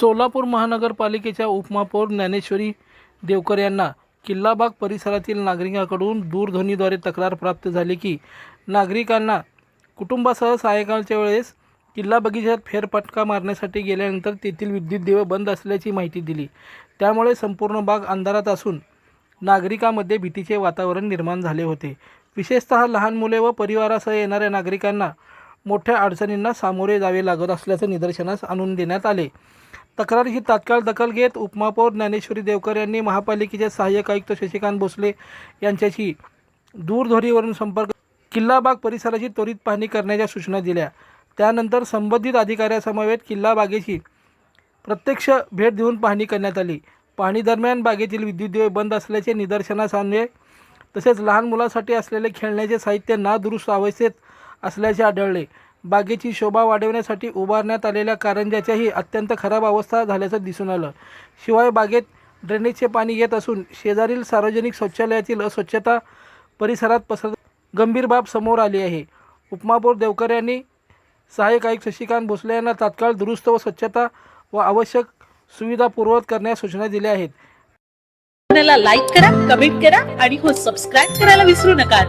सोलापूर महानगरपालिकेच्या उपमहापौर ज्ञानेश्वरी देवकर यांना किल्लाबाग परिसरातील नागरिकांकडून दूरध्वनीद्वारे तक्रार प्राप्त झाली की नागरिकांना कुटुंबासह सायंकाळच्या वेळेस किल्ला बगीचात फेरफटका मारण्यासाठी गेल्यानंतर तेथील विद्युत दिवे बंद असल्याची माहिती दिली। त्यामुळे संपूर्ण बाग अंधारात असून नागरिकांमध्ये भीतीचे वातावरण निर्माण झाले होते। विशेषतः लहान मुले व परिवारासह येणाऱ्या नागरिकांना मोठ्या अडचणींना सामोरे जावे लागत असल्याचे निदर्शनास आणून देण्यात आले। तक्रारीची तात्काळ दखल घेत उपमहापौर ज्ञानेश्वरी देवकर यांनी महापालिकेचे सहाय्यक आयुक्त शशिकांत भोसले यांच्याशी दूरध्वनीवरून संपर्क किल्लाबाग परिसराची त्वरित पाहणी करण्याच्या सूचना दिल्या। त्यानंतर संबंधित अधिकाऱ्यांसमवेत किल्ला बागेची प्रत्यक्ष भेट देऊन पाहणी करण्यात आली। पाहणी दरम्यान बागेतील विद्युत दिवे बंद असल्याचे निदर्शनास आणले। तसेच लहान मुलांसाठी असलेले खेळण्याचे साहित्य नादुरुस्त अवस्थेत असल्याचे आढळले। बागेची शोभा वाढवण्यासाठी उभारण्यात आलेल्या कारंज्याच्याही अत्यंत खराब अवस्था झाल्याचं दिसून आलं। शिवाय बागेत ड्रेनेजचे पाणी येत असून शेजारील सार्वजनिक शौचालयातील अस्वच्छता परिसरात पसरत गंभीर बाब समोर आली आहे। उपमहापौर देवकर यांनी सहाय्यक आयुक्त शशिकांत भोसले यांना तात्काळ दुरुस्त व स्वच्छता व आवश्यक सुविधा पूर्ववत करण्यास सूचना दिल्या आहेत। लाईक करा, कमेंट करा आणि सबस्क्राइब करायला विसरू नका।